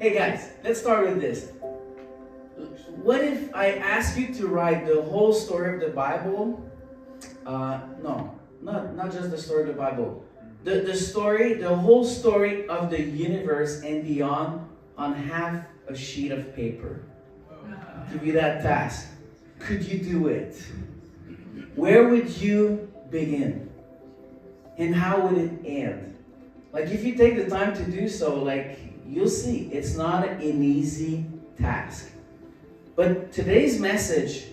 Hey guys, let's start with this. What if I ask you to write the whole story of the Bible? No, not just the story of the Bible. The whole story of the universe and beyond on half a sheet of paper. Give you that task. Could you do it? Where would you begin? And how would it end? Like if you take the time to do so, like you'll see, it's not an easy task. But today's message,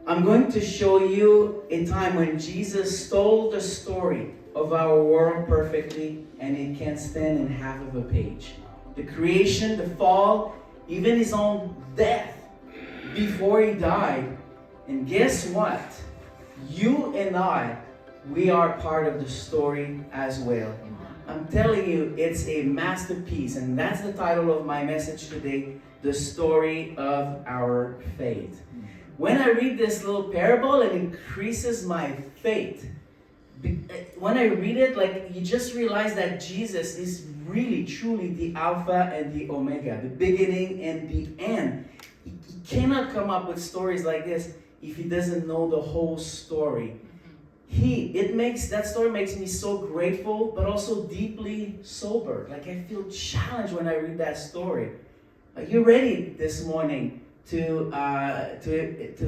I'm going to show you a time when Jesus told the story of our world perfectly, and it can stand in half of a page. The creation, the fall, even his own death before he died. And guess what? You and I, we are part of the story as well. I'm telling you, it's a masterpiece, and that's the title of my message today, the story of our faith. When I read this little parable, it increases my faith. When I read it, like you just realize that Jesus is really, truly the Alpha and the Omega, the beginning and the end. He cannot come up with stories like this if he doesn't know the whole story. That story makes me so grateful, but also deeply sober. Like I feel challenged when I read that story. Are you ready this morning to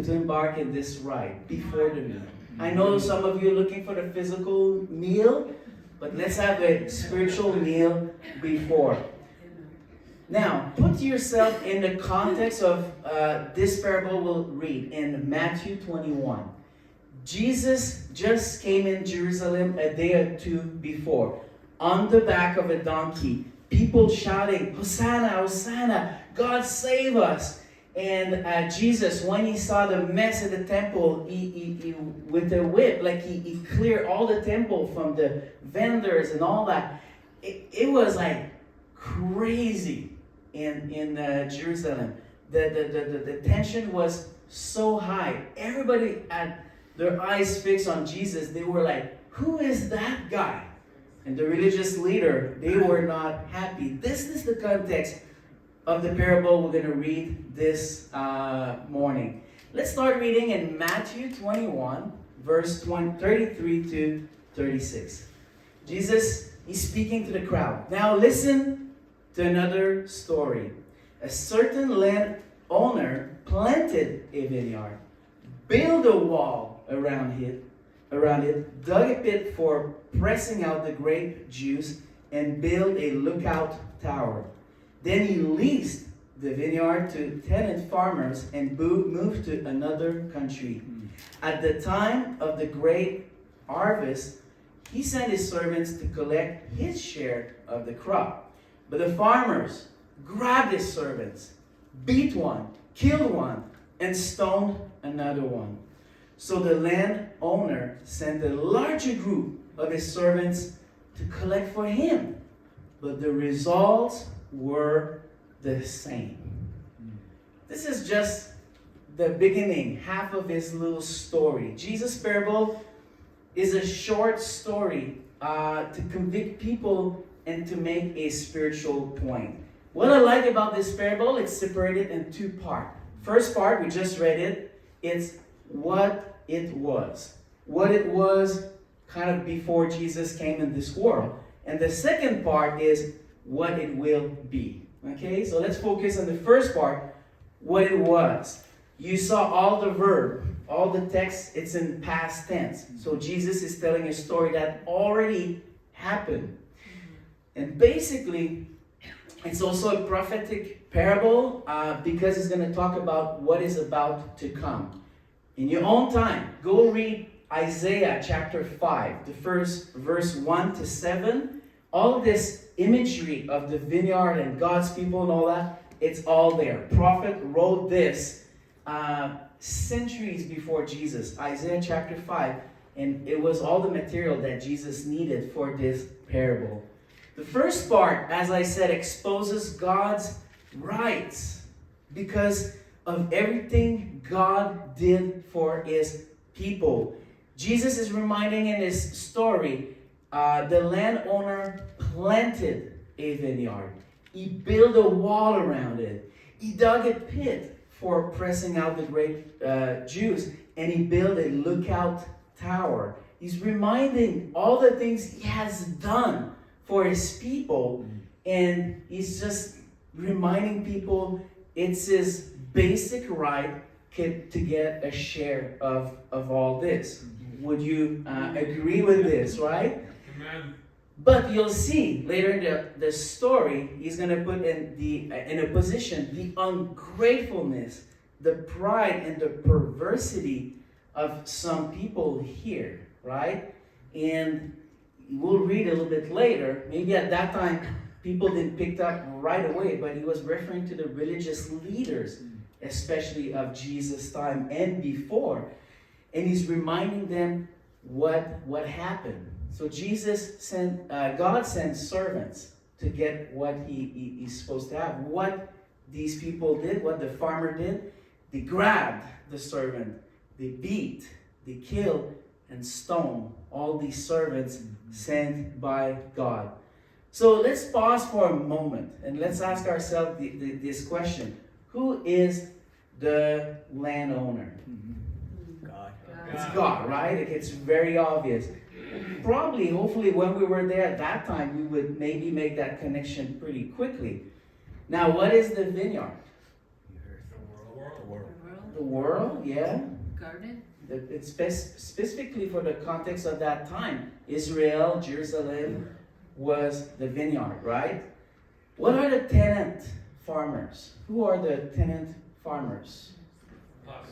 embark in this ride before the meal? I know some of you are looking for the physical meal, but let's have a spiritual meal before. Now, put yourself in the context of this parable we'll read in Matthew 21. Jesus just came in Jerusalem a day or two before, on the back of a donkey. People shouting, Hosanna, Hosanna, God save us. And Jesus, when he saw the mess at the temple, he with the whip, like he cleared all the temple from the vendors and all that. It was like crazy in Jerusalem. The tension was so high. Everybody had their eyes fixed on Jesus. They were like, who is that guy? And the religious leader, they were not happy. This is the context of the parable we're going to read this morning. Let's start reading in Matthew 21, verse 33 to 36. Jesus is speaking to the crowd. Now listen to another story. A certain landowner planted a vineyard, built a wall around it, dug a pit for pressing out the grape juice, and built a lookout tower. Then he leased the vineyard to tenant farmers and moved to another country. At the time of the great harvest, he sent his servants to collect his share of the crop. But the farmers grabbed his servants, beat one, killed one, and stoned another one. So the landowner sent a larger group of his servants to collect for him. But the results were the same. This is just the beginning, half of his little story. Jesus' parable is a short story to convict people and to make a spiritual point. What I like about this parable, it's separated in two parts. First part, we just read it, it's what it was. What it was kind of before Jesus came in this world. And the second part is what it will be. Okay, so let's focus on the first part, what it was. You saw all the verb, all the text, it's in past tense. So Jesus is telling a story that already happened. And basically, it's also a prophetic parable because it's going to talk about what is about to come. In your own time, go read Isaiah chapter 5, the first verse 1 to 7. All this imagery of the vineyard and God's people and all that, it's all there. Prophet wrote this centuries before Jesus, Isaiah chapter 5, and it was all the material that Jesus needed for this parable. The first part, as I said, exposes God's rights because of everything God did for his people. Jesus is reminding in his story, the landowner planted a vineyard. He built a wall around it. He dug a pit for pressing out the great Jews, and he built a lookout tower. He's reminding all the things he has done for his people, and he's just reminding people it's his basic right to get a share of all this. Would you agree with this, right? Amen. But you'll see later in the story, he's going to put in a position the ungratefulness, the pride, and the perversity of some people here, right? And we'll read a little bit later. Maybe at that time, people didn't pick up right away, but he was referring to the religious leaders, especially of Jesus' time and before. And he's reminding them what happened. So God sent servants to get what he's supposed to have. What these people did, what the farmer did, they grabbed the servant, they beat, they killed, and stoned all these servants sent by God. So let's pause for a moment and let's ask ourselves this question. Who is the landowner? God. It's God, right? It's very obvious. Probably, hopefully, when we were there at that time, we would maybe make that connection pretty quickly. Now, what is the vineyard? The world. The world, yeah. Garden? It's specifically for the context of that time. Israel, Jerusalem was the vineyard, right? What are the tenant farmers? Who are the tenant farmers? Us.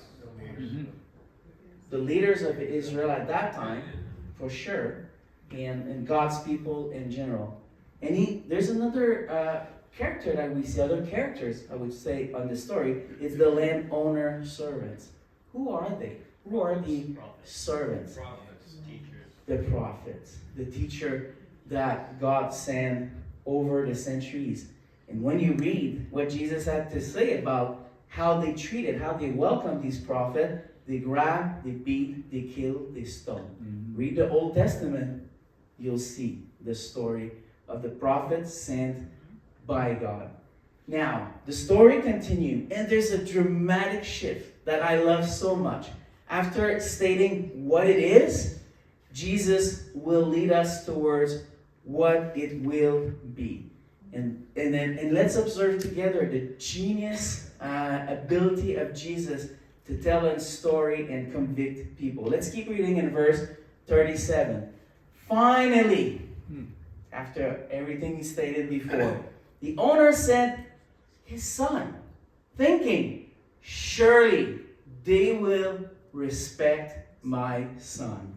The leaders of Israel at that time, for sure, and God's people in general. And there's another character that we see, other characters, I would say, on the story. It's the landowner servants. Who are they? Who are the servants? Prophets, teachers. The prophets, the teacher that God sent over the centuries. And when you read what Jesus had to say about how they treated, how they welcomed these prophets, they grabbed, they beat, they killed, they stoned. Read the Old Testament, you'll see the story of the prophets sent by God. Now, the story continues, and there's a dramatic shift that I love so much. After stating what it is, Jesus will lead us towards what it will be. And let's observe together the genius ability of Jesus to tell a story and convict people. Let's keep reading in verse 37. Finally, after everything he stated before, the owner sent his son, thinking, surely they will respect my son.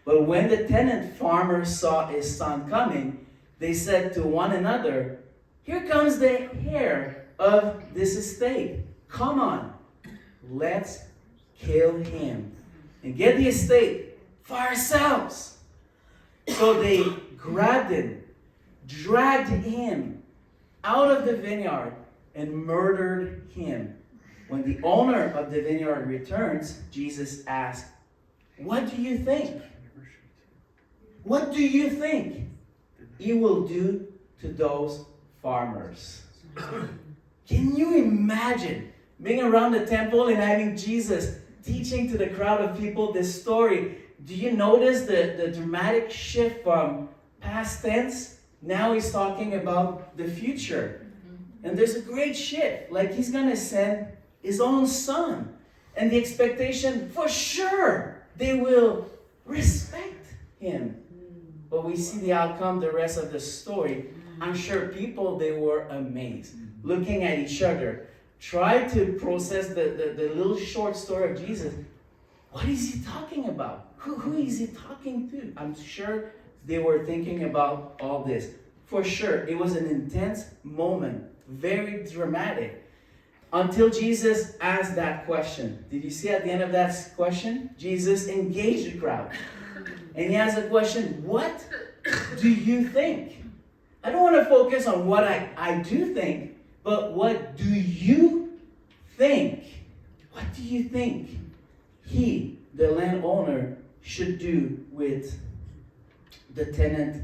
But when the tenant farmers saw his son coming, they said to one another, here comes the heir of this estate. Come on, let's kill him and get the estate for ourselves. So they grabbed him, dragged him out of the vineyard, and murdered him. When the owner of the vineyard returns, Jesus asked, what do you think? What do you think he will do to those farmers? Can you imagine being around the temple and having Jesus teaching to the crowd of people this story? Do you notice the dramatic shift from past tense? Now he's talking about the future. And there's a great shift. Like he's going to send his own son. And the expectation, for sure, they will respect him. But we see the outcome, the rest of the story. I'm sure people, they were amazed. Looking at each other. Try to process the little short story of Jesus. What is he talking about? Who is he talking to? I'm sure they were thinking about all this. For sure, it was an intense moment. Very dramatic. Until Jesus asked that question. Did you see at the end of that question? Jesus engaged the crowd. And he asked the question, what do you think? I don't want to focus on what I do think, but what do you think? What do you think he, the landowner, should do with the tenant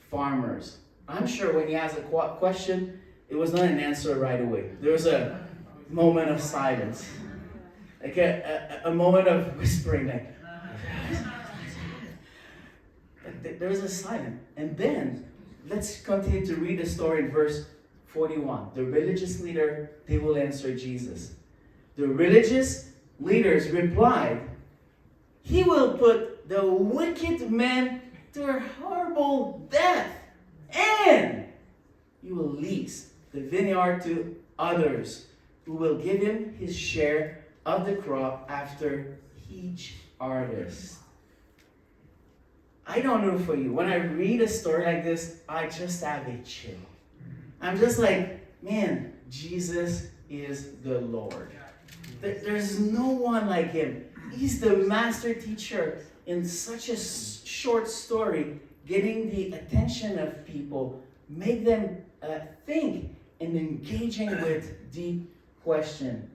farmers? I'm sure when he asked a question, it was not an answer right away. There was a moment of silence, like a moment of whispering, like there was a silence. And then let's continue to read the story in verse 41. The religious leader, they will answer Jesus. The religious leaders replied, "He will put the wicked man to a horrible death, and you will lease the vineyard to others, who will give him his share of the crop after each harvest." I don't know for you, when I read a story like this, I just have a chill. I'm just like, man, Jesus is the Lord. There's no one like him. He's the master teacher in such a short story, getting the attention of people, make them think, and engaging with deep question.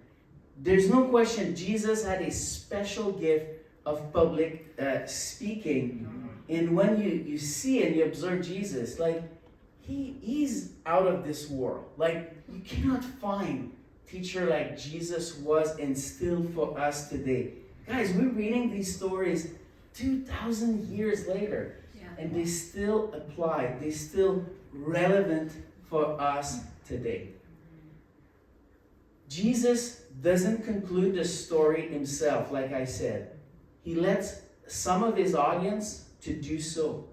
There's no question Jesus had a special gift of public speaking. And when you see and you observe Jesus, like, he's out of this world. Like, you cannot find teacher like Jesus was and still for us today. Guys, we're reading these stories 2,000 years later, and they still apply. They're still relevant for us today. Jesus doesn't conclude the story himself, like I said. He lets some of his audience to do so.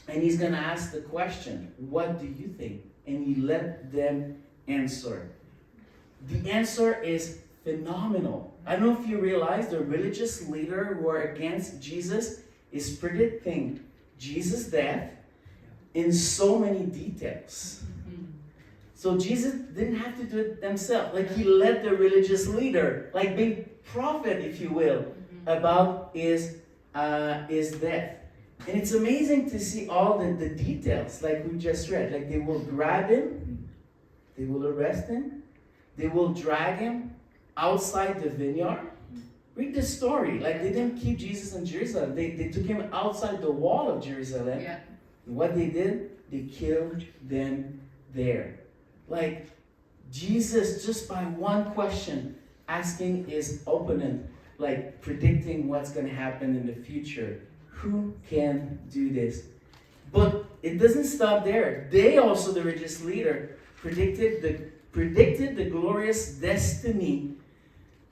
And he's going to ask the question, what do you think? And he let them answer. The answer is phenomenal. I don't know if you realize the religious leader who are against Jesus is predicting Jesus' death in so many details. So Jesus didn't have to do it themselves. Like, he let the religious leader, like big prophet, if you will, about his death. And it's amazing to see all the details, like we just read. Like, they will grab him, they will arrest him, they will drag him outside the vineyard. Read the story. Like, they didn't keep Jesus in Jerusalem. They took him outside the wall of Jerusalem. Yeah. And what they did, they killed them there. Like, Jesus, just by one question, asking his opponent, like predicting what's going to happen in the future. Who can do this? But it doesn't stop there. They also, the religious leader, predicted the glorious destiny,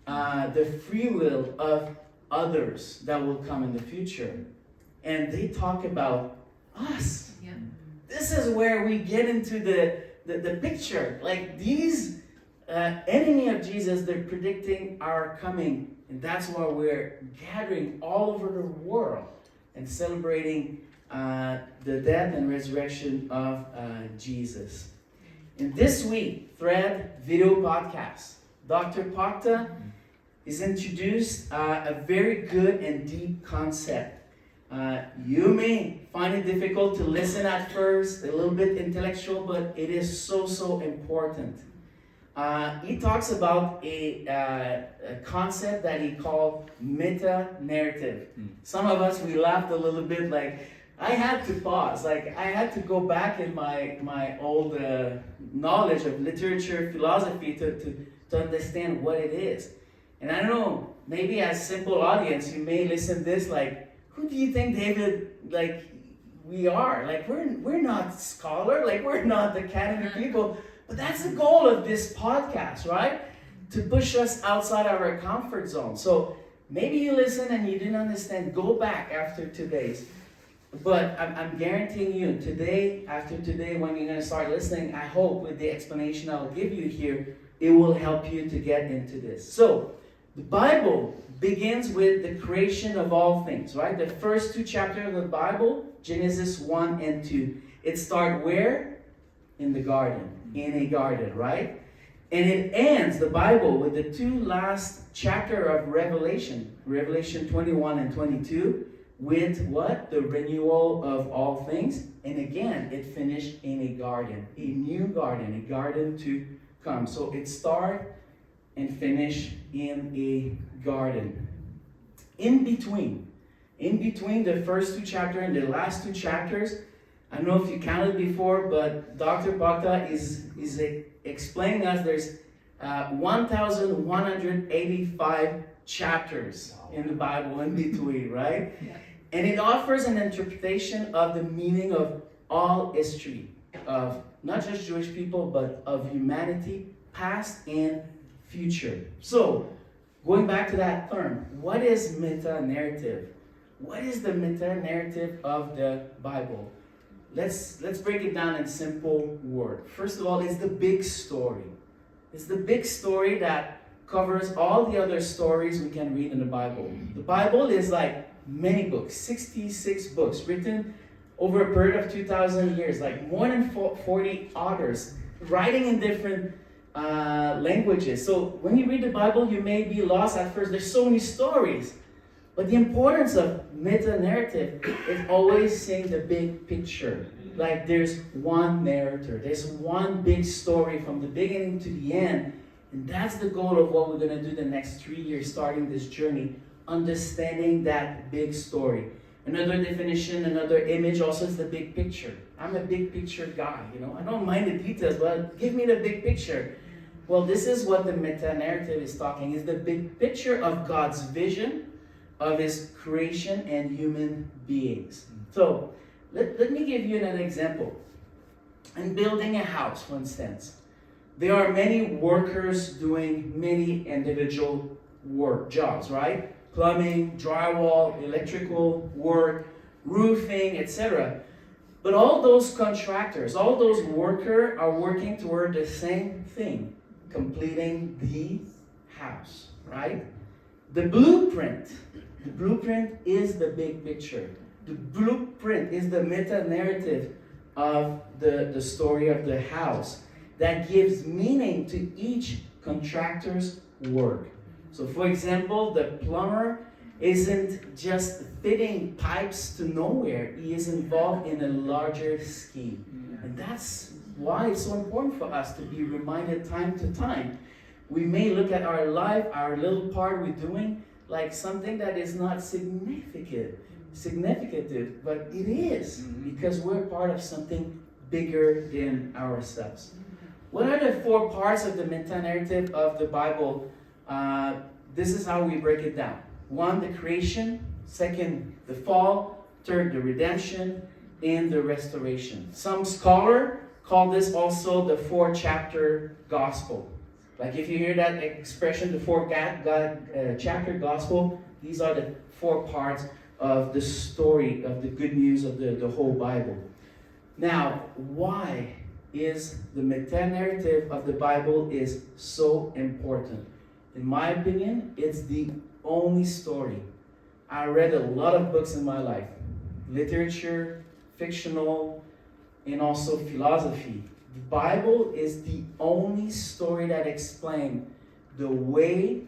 the free will of others that will come in the future. And they talk about us. Yeah. This is where we get into the picture. Like, these enemy of Jesus, they're predicting our coming. And that's why we're gathering all over the world and celebrating the death and resurrection of Jesus. In this week, Thread Video Podcast, Dr. Pakta is introduced a very good and deep concept. You may find it difficult to listen at first, a little bit intellectual, but it is so important. He talks about a concept that he called meta-narrative. Some of us, we laughed a little bit, like, I had to pause. Like, I had to go back in my old knowledge of literature, philosophy to understand what it is. And I don't know, maybe as simple audience, you may listen to this like, who do you think, David, like, we are? Like, we're not scholar, like, we're not the academic people. But that's the goal of this podcast, right? To push us outside our comfort zone. So maybe you listen and you didn't understand. Go back after today's. But I'm guaranteeing you, today, after today, when you're going to start listening, I hope with the explanation I'll give you here, it will help you to get into this. So, the Bible begins with the creation of all things, right? The first two chapters of the Bible, Genesis 1 and 2. It starts where? In the garden. In a garden, right? And it ends, the Bible, with the two last chapter of Revelation 21 and 22, with what? The renewal of all things. And again, it finished in a garden, a new garden, a garden to come. So it started and finished in a garden. In between the first two chapters and the last two chapters, I don't know if you counted before, but Dr. Bhakta is explaining us there's 1,185 chapters in the Bible in between, right? Yeah. And it offers an interpretation of the meaning of all history, of not just Jewish people, but of humanity, past and future. So, going back to that term, what is meta-narrative? What is the meta-narrative of the Bible? Let's break it down in simple words. First of all, it's the big story. It's the big story that covers all the other stories we can read in the Bible. The Bible is like many books, 66 books written over a period of 2,000 years, like more than 40 authors writing in different languages. So when you read the Bible, you may be lost at first. There's so many stories. But the importance of meta-narrative is always seeing the big picture. Like there's one narrator. There's one big story from the beginning to the end. And that's the goal of what we're going to do the next 3 years starting this journey, understanding that big story. Another definition, another image also is the big picture. I'm a big picture guy, I don't mind the details, but give me the big picture. Well, this is what the meta-narrative is talking, is the big picture of God's vision of his creation and human beings. So, let me give you an example. In building a house, for instance, there are many workers doing many individual jobs, right? Plumbing, drywall, electrical work, roofing, etc. But all those contractors, all those workers are working toward the same thing, completing the house, right? The blueprint is the big picture. The blueprint is the meta-narrative of the story of the house that gives meaning to each contractor's work. So for example, the plumber isn't just fitting pipes to nowhere. He is involved in a larger scheme. And that's why it's so important for us to be reminded time to time. We may look at our life, our little part we're doing, like something that is not significant, but it is, because we're part of something bigger than ourselves. What are the 4 parts of the meta-narrative of the Bible? This is how we break it down. 1, the creation. 2, the fall. 3, the redemption. And the restoration. Some scholar call this also the 4-chapter gospel. Like if you hear that expression, the 4-chapter gospel, these are the 4 parts of the story of the good news of the whole Bible. Now, why is the meta-narrative of the Bible is so important? In my opinion, it's the only story. I read a lot of books in my life. Literature, fictional, and also philosophy. The Bible is the only story that explains the way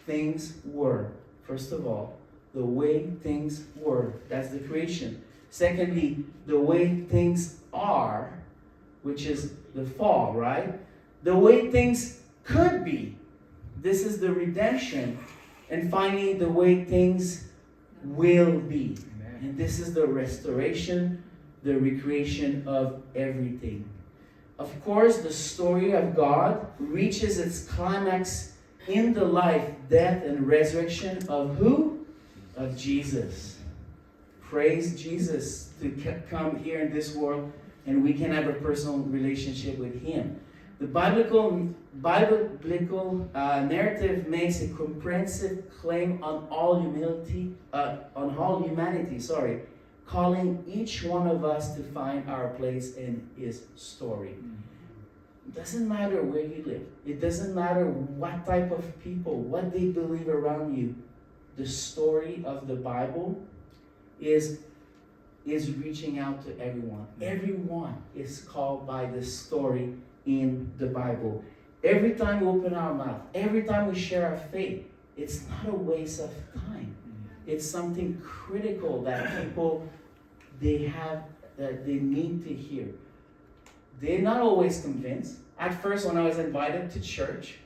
things were. First of all, the way things were. That's the creation. Secondly, the way things are, which is the fall, right? The way things could be. This is the redemption. And finally, the way things will be. And this is the restoration, the recreation of everything. Of course, the story of God reaches its climax in the life, death, and resurrection of who? Of Jesus. Praise Jesus to come here in this world and we can have a personal relationship with Him. The biblical narrative makes a comprehensive claim on all humanity, calling each one of us to find our place in His story. It doesn't matter where you live. It doesn't matter what type of people, what they believe around you. The story of the Bible is reaching out to everyone. Everyone is called by the story in the Bible. Every time we open our mouth, every time we share our faith, it's not a waste of time. It's something critical that people that they need to hear. They're not always convinced. At first, when I was invited to church,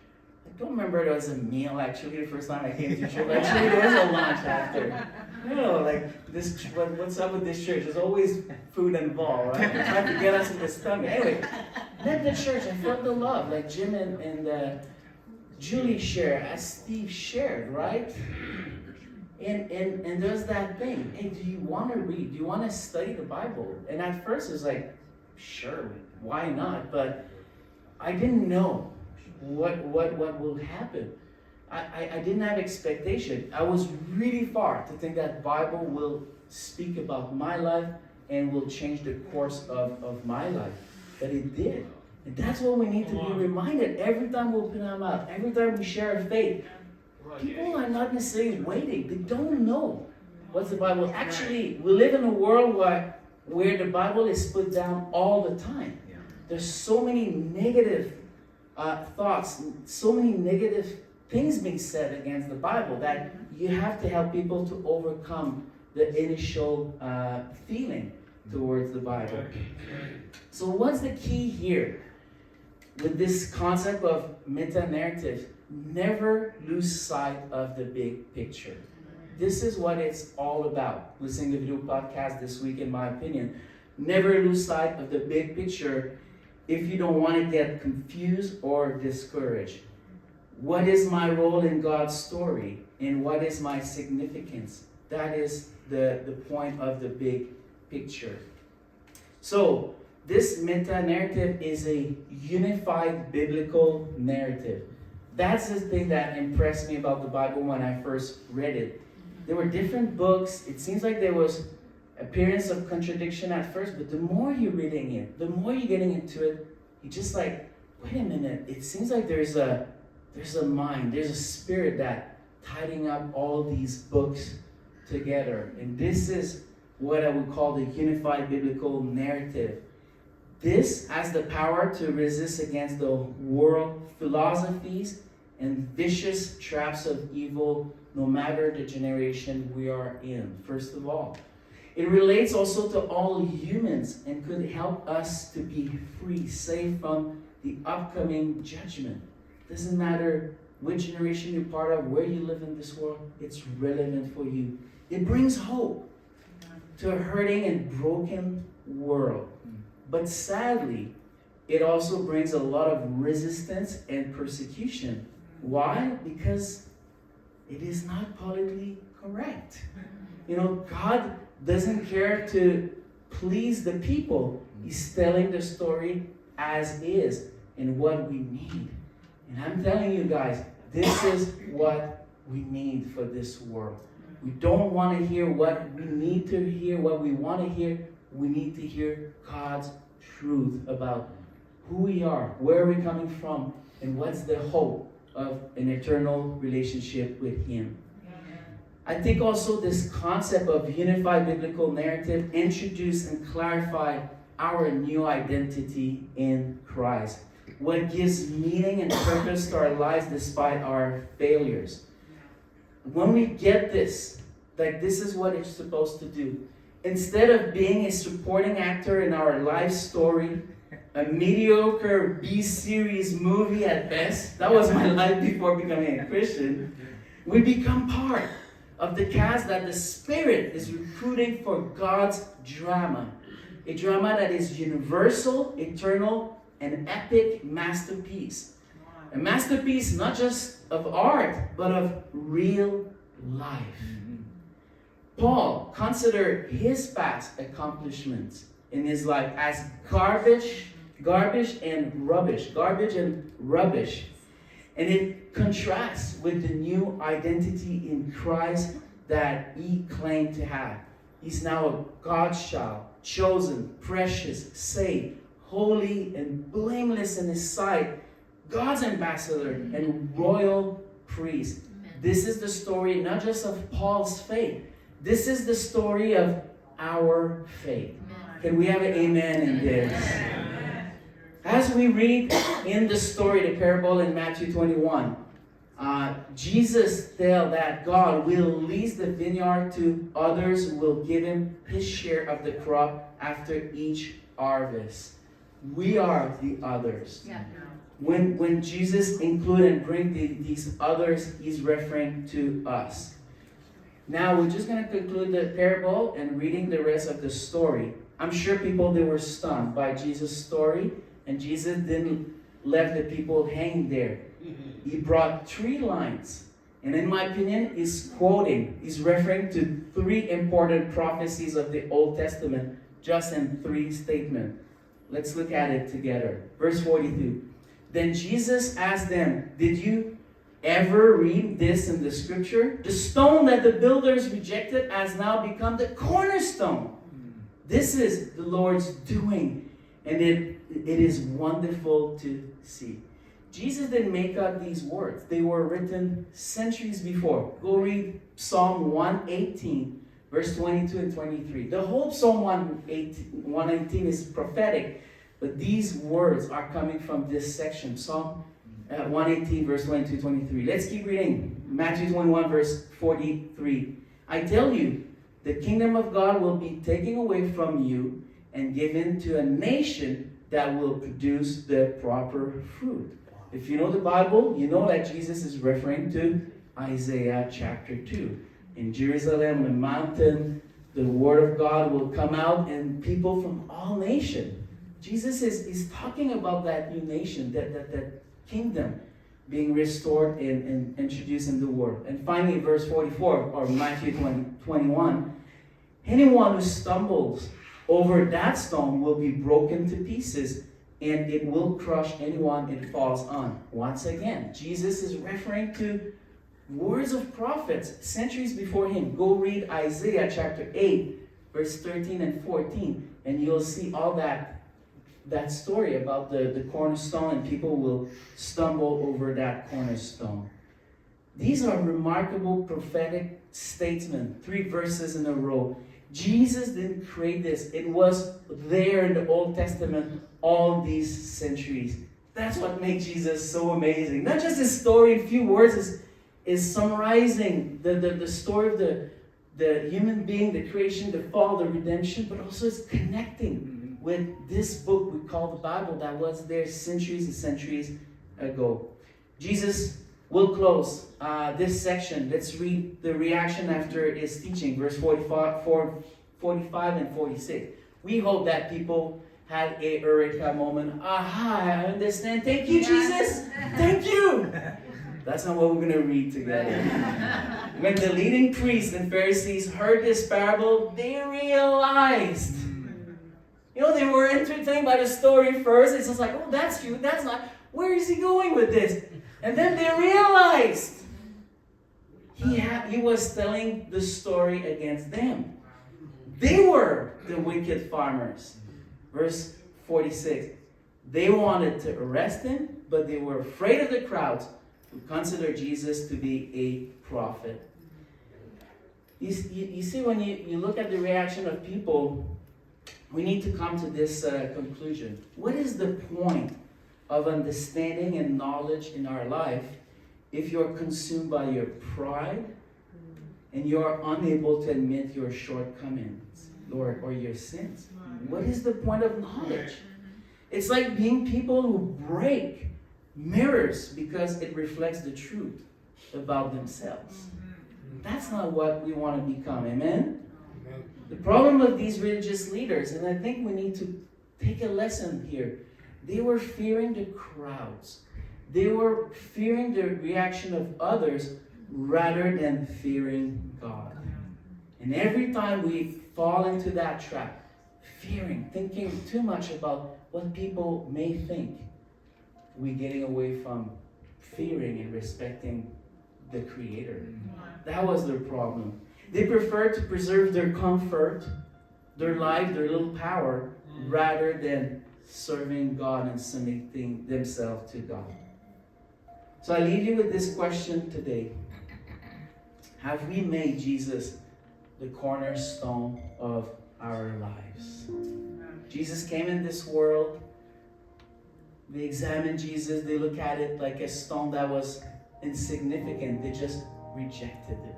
I don't remember it was a meal actually the first time I came to church. Actually, there was a lunch after. No, like this. What's up with this church? There's always food involved, right? They're trying to get us in the stomach. Anyway, met the church. I felt the love, like Jim and Julie shared, as Steve shared, right? And there's that thing. Hey, do you want to read? Do you want to study the Bible? And at first it's like, sure, why not? But I didn't know what will happen. I didn't have expectation. I was really far to think that Bible will speak about my life and will change the course of my life. But it did. And that's what we need to be reminded every time we open our mouth, every time we share our faith. People are not necessarily waiting. They don't know what's the Bible. Actually, we live in a world where the Bible is put down all the time. There's so many negative thoughts, so many negative things being said against the Bible that you have to help people to overcome the initial feeling towards the Bible. So what's the key here with this concept of meta-narrative? Never lose sight of the big picture. This is what it's all about. Listening to the video podcast this week, in my opinion. Never lose sight of the big picture if you don't want to get confused or discouraged. What is my role in God's story? And what is my significance? That is the point of the big picture. So, this meta-narrative is a unified biblical narrative. That's the thing that impressed me about the Bible when I first read it. There were different books. It seems like there was appearance of contradiction at first, but the more you're reading it, the more you're getting into it, you're just like, wait a minute, it seems like there's a mind, there's a spirit that tidying up all these books together. And this is what I would call the unified biblical narrative. This has the power to resist against the world philosophies and vicious traps of evil, no matter the generation we are in, first of all. It relates also to all humans and could help us to be free, safe from the upcoming judgment. Doesn't matter which generation you're part of, where you live in this world, it's relevant for you. It brings hope to a hurting and broken world. But sadly, it also brings a lot of resistance and persecution. Why? Because it is not politically correct. You know, God doesn't care to please the people. He's telling the story as is and what we need. And I'm telling you guys, this is what we need for this world. We don't want to hear what we need to hear, what we want to hear. We need to hear God's truth about who we are, where we're coming from, and what's the hope of an eternal relationship with Him. I think also this concept of unified biblical narrative introduce and clarify our new identity in Christ. What gives meaning and purpose to our lives despite our failures. When we get this, like this is what it's supposed to do. Instead of being a supporting actor in our life story, a mediocre B-series movie at best, that was my life before becoming a Christian, we become part of the cast that the Spirit is recruiting for God's drama. A drama that is universal, eternal, an epic masterpiece. A masterpiece not just of art, but of real life. Paul considered his past accomplishments in his life as garbage and rubbish. And it contrasts with the new identity in Christ that he claimed to have. He's now a God's child, chosen, precious, saved, holy, and blameless in His sight, God's ambassador and royal priest. This is the story not just of Paul's faith. This is the story of our faith. Can we have an amen in this? As we read in the story, the parable in Matthew 21, Jesus tells that God will lease the vineyard to others who will give Him His share of the crop after each harvest. We are the others. Yeah. When Jesus include and bring these others, He's referring to us. Now we're just going to conclude the parable and reading the rest of the story. I'm sure people, they were stunned by Jesus' story, and Jesus didn't let the people hang there. He brought 3 lines, and in my opinion, he's referring to 3 important prophecies of the Old Testament, just in 3 statements. Let's look at it together. Verse 42. Then Jesus asked them, did you ever read this in the scripture? The stone that the builders rejected has now become the cornerstone. This is the Lord's doing, and it is wonderful to see. Jesus didn't make up these words. They were written centuries before. Go read Psalm 118, verse 22 and 23. The whole Psalm 118 is prophetic, but these words are coming from this section. Psalm 118, verse 22, 23. Let's keep reading. Matthew 21, verse 43. I tell you, the kingdom of God will be taken away from you and given to a nation that will produce the proper fruit. If you know the Bible, you know that Jesus is referring to Isaiah chapter 2. In Jerusalem, the mountain, the word of God will come out, and people from all nations. Jesus is talking about that new nation, that kingdom being restored and introduced in the world. And finally, verse 44, or Matthew 21, anyone who stumbles over that stone will be broken to pieces, and it will crush anyone it falls on. Once again, Jesus is referring to words of prophets centuries before him. Go read Isaiah chapter 8, verse 13 and 14, and you'll see all that story about the cornerstone, and people will stumble over that cornerstone. These are remarkable prophetic statements, 3 verses in a row. Jesus didn't create this. It was there in the Old Testament all these centuries. That's what makes Jesus so amazing. Not just his story in few words is summarizing the story of the human being, the creation, the fall, the redemption, but also it's connecting with this book we call the Bible that was there centuries and centuries ago. Jesus will close this section. Let's read the reaction after his teaching, verse 45 and 46. We hope that people had a eureka moment. Aha, I understand. Thank you, Jesus. Thank you. That's not what we're going to read together. When the leading priests and Pharisees heard this parable, they realized. They were entertained by the story first. It's just like, oh, that's cute. That's not. Where is he going with this? And then they realized he was telling the story against them. They were the wicked farmers. Verse 46. They wanted to arrest him, but they were afraid of the crowds who considered Jesus to be a prophet. You see, when you look at the reaction of people, we need to come to this conclusion. What is the point of understanding and knowledge in our life if you're consumed by your pride and you're unable to admit your shortcomings, Lord, or your sins? What is the point of knowledge? It's like being people who break mirrors because it reflects the truth about themselves. That's not what we want to become, amen? The problem of these religious leaders, and I think we need to take a lesson here, they were fearing the crowds. They were fearing the reaction of others rather than fearing God. And every time we fall into that trap, fearing, thinking too much about what people may think, we're getting away from fearing and respecting the Creator. That was their problem. They preferred to preserve their comfort, their life, their little power, rather than serving God and submitting themselves to God. So I leave you with this question today. Have we made Jesus the cornerstone of our lives? Jesus came in this world. They examined Jesus. They look at it like a stone that was insignificant. They just rejected it.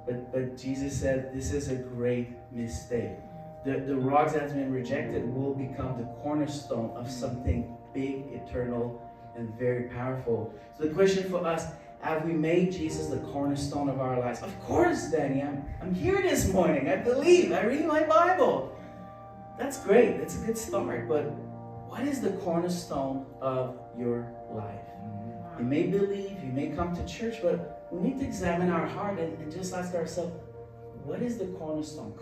But Jesus said, this is a great mistake. The rock that's been rejected will become the cornerstone of something big, eternal, and very powerful. So the question for us, Have we made Jesus the cornerstone of our lives? Of course, Danny. I'm here this morning. I believe. I read my Bible. That's great. That's a good start. But what is the cornerstone of your life? You may believe, you may come to church, but we need to examine our heart and just ask ourselves, what is the cornerstone?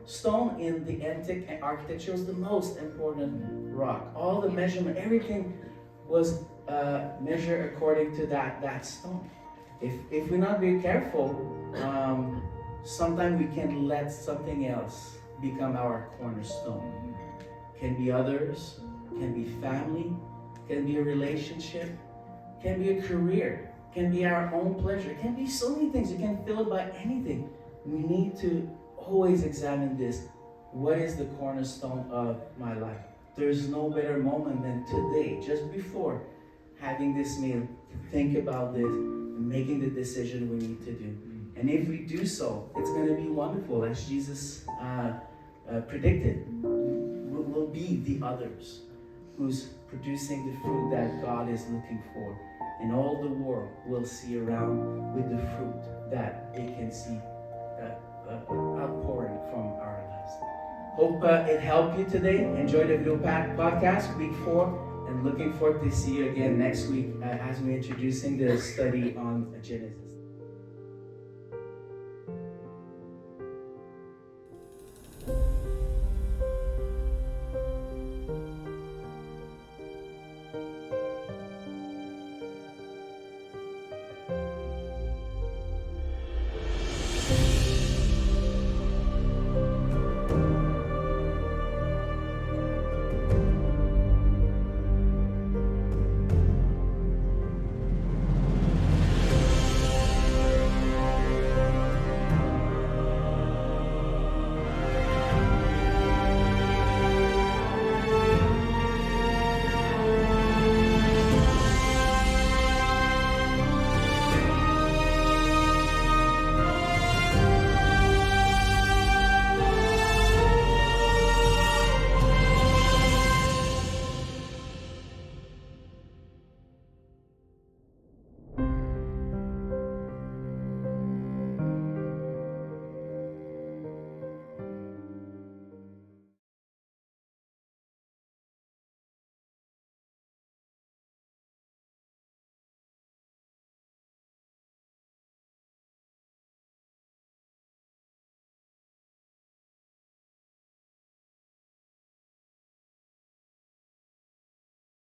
Stone in the antique architecture was the most important rock. All the measurement, everything was measured according to that stone. If we're not very careful, sometimes we can let something else become our cornerstone. Can be others, can be family, can be a relationship, can be a career, can be our own pleasure, can be so many things. You can fill it by anything. We need to always examine this. What is the cornerstone of my life? There's no better moment than today, just before having this meal, to think about this and making the decision we need to do. And if we do so, it's going to be wonderful, as Jesus predicted. We'll be the others who's producing the fruit that God is looking for. And all the world will see around with the fruit that they can see outpouring from our lives. Hope it helped you today. Enjoy the video podcast, week 4, and looking forward to see you again next week as we're introducing the study on Genesis.